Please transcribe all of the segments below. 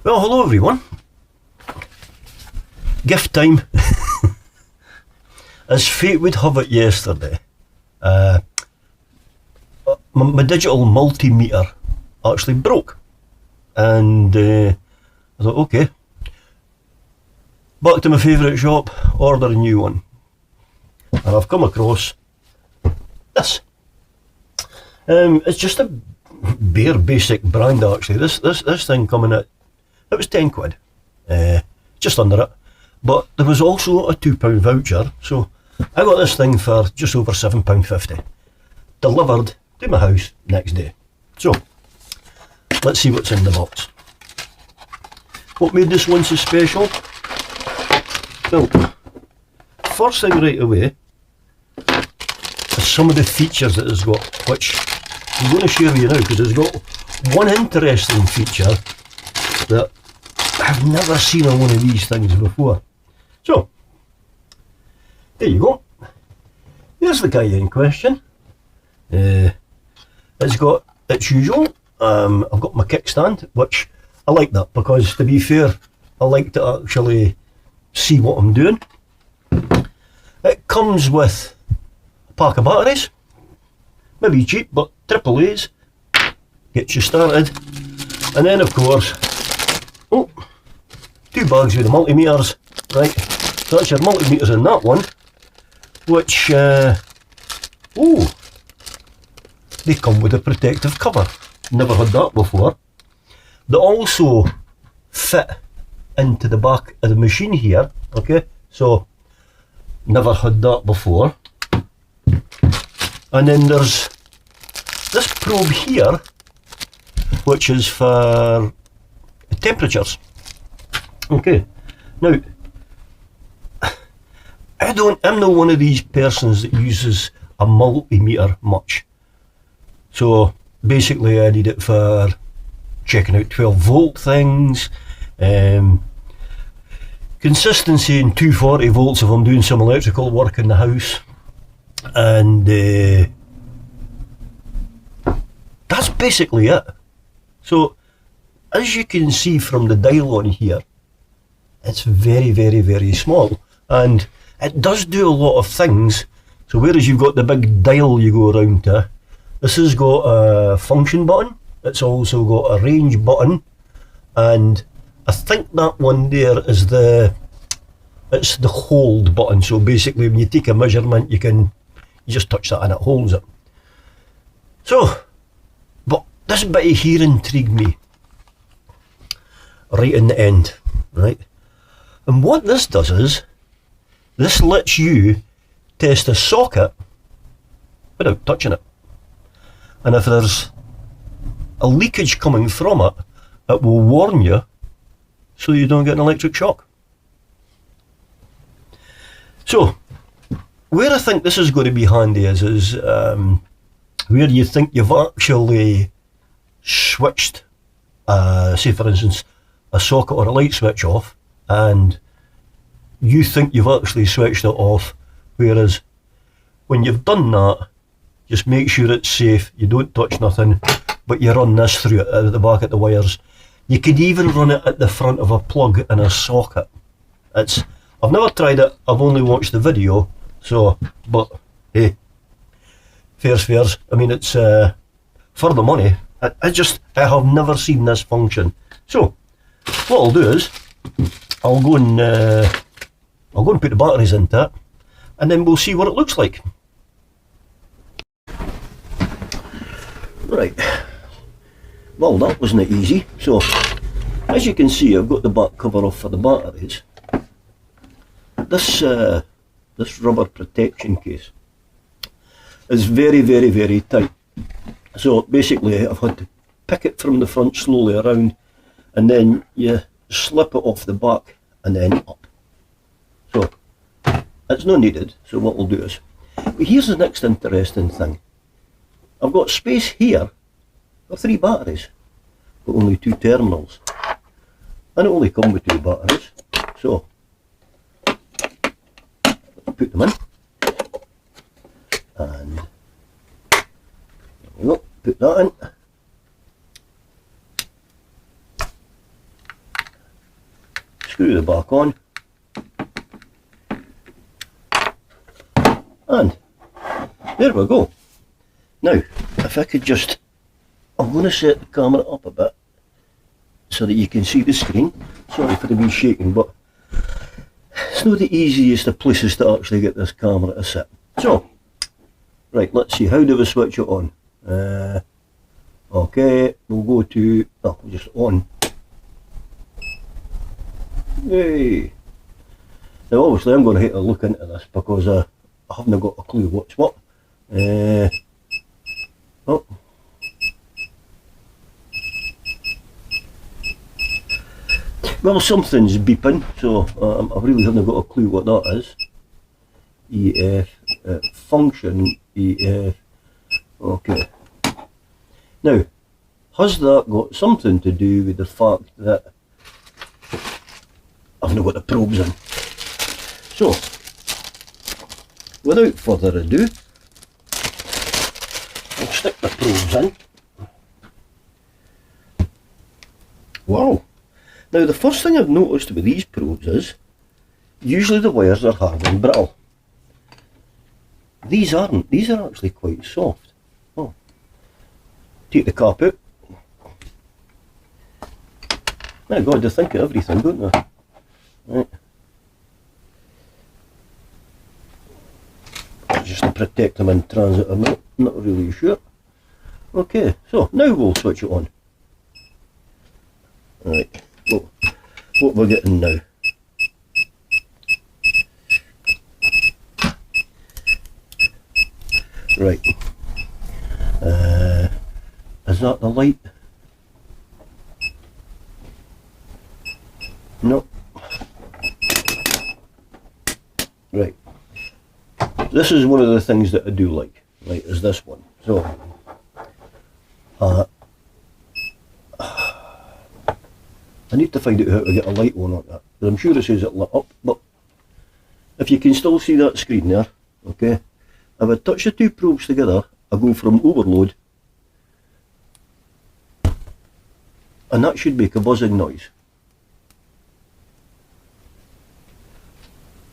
Well, hello everyone. Gift time. As fate would have it, yesterday, my digital multimeter actually broke, and I thought, okay, back to my favourite shop, order a new one, and I've come across this. It's just a bare basic brand actually. This thing coming at, it was 10 quid, just under it, but there was also a £2 voucher, so I got this thing for just over £7.50, delivered to my house next day. So let's see what's in the box. What made this one so special? Well, first thing right away is some of the features that it's got, which I'm going to share with you now, because it's got one interesting feature that I've never seen on one of these things before. So, there you go. Here's the guy in question. It's got its usual. I've got my kickstand, which I like that, because to be fair, I like to actually see what I'm doing. It comes with a pack of batteries, maybe cheap, but triple A's, gets you started. And then of course, oh, 2 bags with the multimeters, right? So that's your multimeters in that one, which, oh, they come with a protective cover. Never had that before. They also fit into the back of the machine here, okay? So, never had that before. And then there's this probe here, which is for temperatures. Okay, now, I'm not one of these persons that uses a multimeter much. So basically I need it for checking out 12 volt things, consistency in 240 volts if I'm doing some electrical work in the house, and that's basically it. So as you can see from the dial on here, it's very, very, very small, and it does do a lot of things. So whereas you've got the big dial you go around to, this has got a function button, it's also got a range button, and I think that one there is it's the hold button. So basically when you take a measurement, you just touch that and it holds it. So, but this bit here intrigued me right in the end, right? And what this does is, this lets you test a socket without touching it. And if there's a leakage coming from it, it will warn you so you don't get an electric shock. So, where I think this is going to be handy is where you think you've actually switched, say for instance, a socket or a light switch off, and you think you've actually switched it off, whereas when you've done that, just make sure it's safe, you don't touch nothing, but you run this through it at the back of the wires. You could even run it at the front of a plug in a socket. I've never tried it, I've only watched the video, so, but hey, fair's. I mean, it's for the money. I have never seen this function. So what I'll do is I'll go and put the batteries into it, and then we'll see what it looks like. Right, well, that wasn't easy. So as you can see, I've got the back cover off for the batteries. This rubber protection case is very, very, very tight. So basically I've had to pick it from the front slowly around, and then you slip it off the back and then up. So it's not needed. So what we'll do is, but here's the next interesting thing. I've got space here for 3 batteries, but only 2 terminals, and it only comes with 2 batteries. So put them in, and there we go, put that in, screw the back on, and there we go. Now, if I could just, I'm going to set the camera up a bit so that you can see the screen. Sorry for the wee shaking, but it's not the easiest of places to actually get this camera to sit. So, right, let's see, how do we switch it on? Okay, we'll go to, oh, just on. Yay! Now obviously I'm going to have to look into this because I haven't got a clue what's what. Oh. Well, something's beeping, so I really haven't got a clue what that is. EF, function, EF, okay. Now, has that got something to do with the fact that I've not got the probes in? So, without further ado, I'll stick the probes in. Wow! Now the first thing I've noticed with these probes is, usually the wires are hard and brittle. These aren't, these are actually quite soft. Oh. Take the cap out. My God, they think of everything, don't they? Right. Just to protect them in transit or not, not really sure. Okay, so now we'll switch it on. Right, well, what we're getting now. Right, is that the light? No. Right, this is one of the things that I do like, right, is this one. So, I need to find out how to get a light on that, because I'm sure it says it lit up, but if you can still see that screen there, okay, if I touch the two probes together, I go from overload, and that should make a buzzing noise.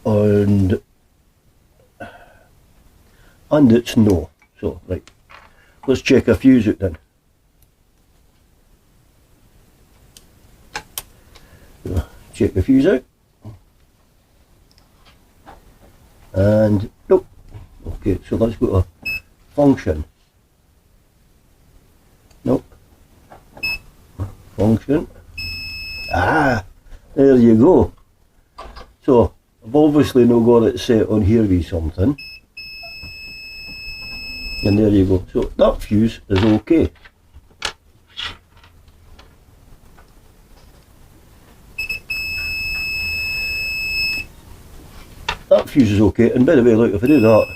And it's no. So, right, let's check a fuse out then. Check the fuse out, and nope. Okay, so let's go to function. Nope. Function. Ah, there you go. So I've obviously not got it set on here with something, and there you go. So that fuse is okay. That fuse is okay, and by the way, look, if I do that,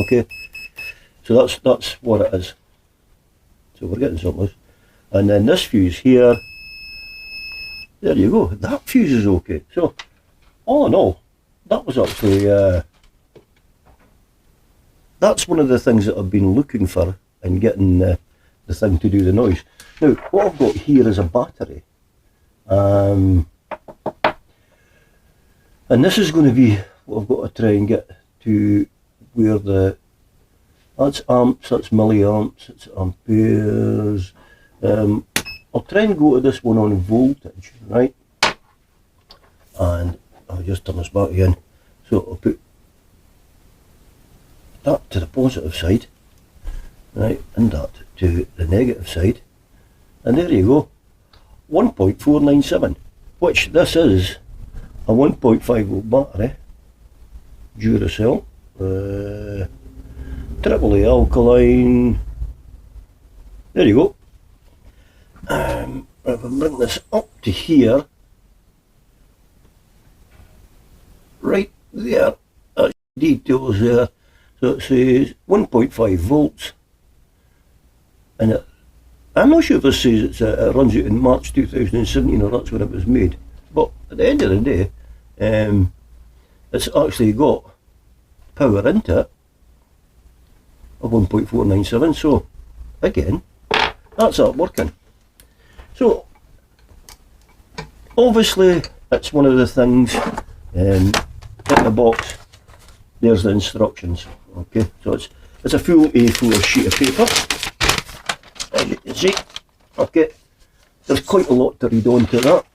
okay, so that's what it is. So we're getting something. And then this fuse here, there you go, that fuse is okay. So all in all, that was actually, that's one of the things that I've been looking for in getting the thing to do the noise. Now, what I've got here is a battery. And this is going to be what I've got to try and get to where that's amps, that's milliamps, it's amperes. I'll try and go to this one on voltage, right? And I'll just turn this back again. So I'll put that to the positive side, right, and that to the negative side. And there you go, 1.497, which this is a 1.5 volt battery, Duracell, AAA alkaline. There you go. If I bring this up to here, right there, that's details there. So it says 1.5 volts, and I'm not sure if this says it runs out in March 2017 or that's when it was made. But at the end of the day, it's actually got power into it of 1.497. So again, that's that working. So obviously it's one of the things in the box. There's the instructions. Okay, so it's a full A4 sheet of paper, as you can see. Okay, there's quite a lot to read on to that.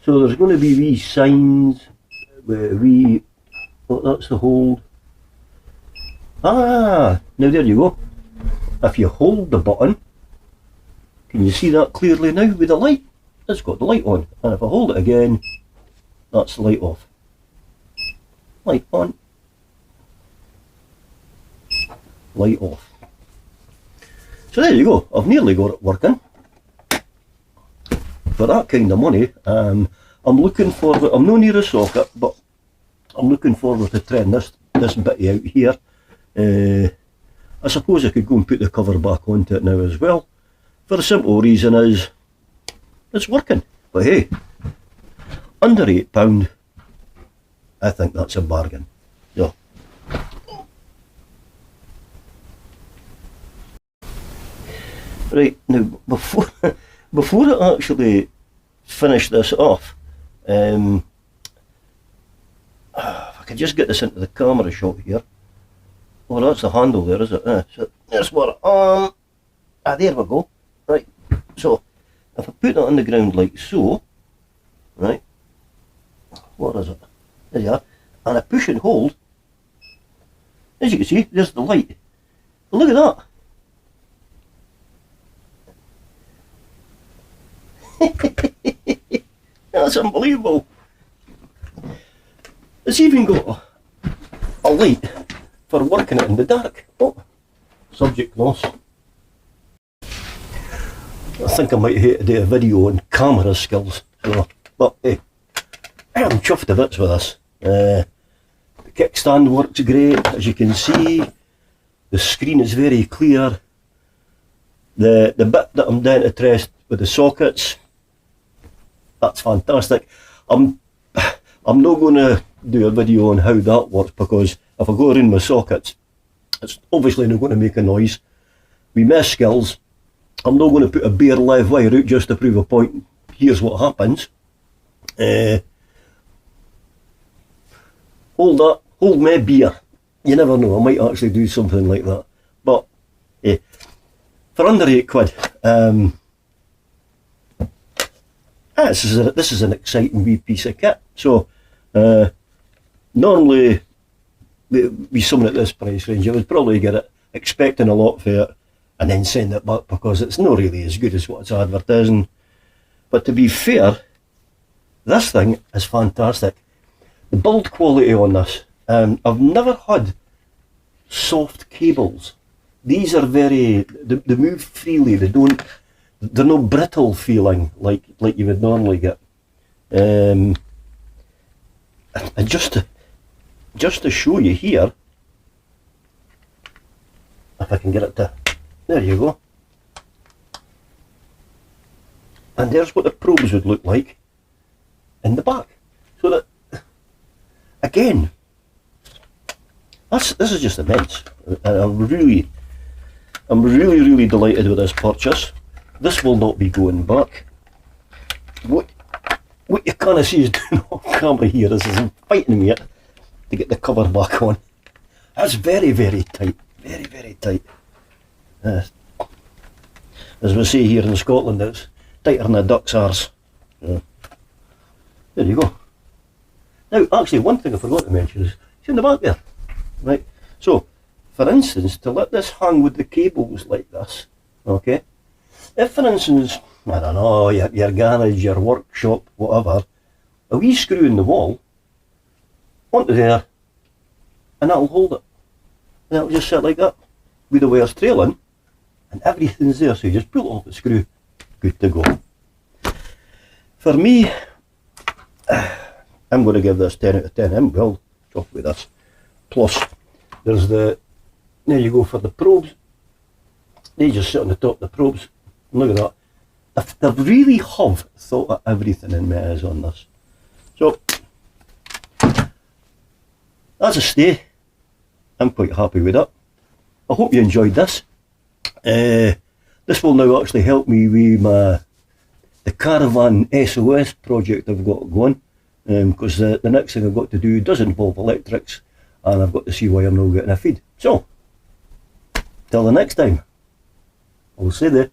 So there's going to be wee signs, oh, that's the hold. Ah, now there you go. If you hold the button, can you see that clearly now with the light? It's got the light on. And if I hold it again, that's the light off. Light on. Light off. So there you go. I've nearly got it working. For that kind of money, I'm looking forward, I'm no near a socket, but I'm looking forward to trying this bitty out here. I suppose I could go and put the cover back onto it now as well. For the simple reason is, it's working. But hey, under £8, I think that's a bargain. So, right, now before I actually finish this off, if I could just get this into the camera shot here. Oh, that's the handle there, is it? So there's what, there we go. Right, so if I put that on the ground like so, right, what is it? There you are. And I push and hold, as you can see, there's the light. Look at that. That's unbelievable. It's even got a light for working it in the dark. Oh, subject lost. I think I might have to do a video on camera skills. So, but hey, I'm chuffed to bits with this. The kickstand works great, as you can see. The screen is very clear. The bit that I'm down to test with the sockets, that's fantastic. I'm not going to do a video on how that works, because if I go around my sockets, it's obviously not going to make a noise. With my skills, I'm not going to put a bare live wire out just to prove a point. Here's what happens. Hold my beer. You never know, I might actually do something like that. But for under £8, this is an exciting wee piece of kit. So normally with someone at this price range, I would probably get it expecting a lot for it and then send it back because it's not really as good as what it's advertising. But to be fair, this thing is fantastic. The build quality on this, I've never had soft cables. These are they move freely, they're not brittle feeling like you would normally get. And just to show you here, if I can get it to, there you go. And there's what the probes would look like in the back. So that, again, this is just immense. And I'm really delighted with this purchase. This will not be going back. What you kind of see is doing on camera here is I'm fighting me to get the cover back on. That's very, very tight. Very, very tight. As we say here in Scotland, it's tighter than a duck's arse. There you go. Now, actually, one thing I forgot to mention is, see in the back there? Right. So, for instance, to let this hang with the cables like this, okay? If, for instance, I don't know, your garage, your workshop, whatever, a wee screw in the wall, onto there, and that'll hold it. And that'll just sit like that, with the wires trailing, and everything's there, so you just pull it off the screw, good to go. For me, I'm going to give this 10 out of 10. I'm well chuffed with this. Plus, there's there you go for the probes. They just sit on the top of the probes. Look at that. They really have thought of everything in my eyes on this. So, that's a stay. I'm quite happy with that. I hope you enjoyed this. This will now actually help me with the Caravan SOS project I've got going, because the next thing I've got to do does involve electrics, and I've got to see why I'm not getting a feed. So, till the next time, I'll see you.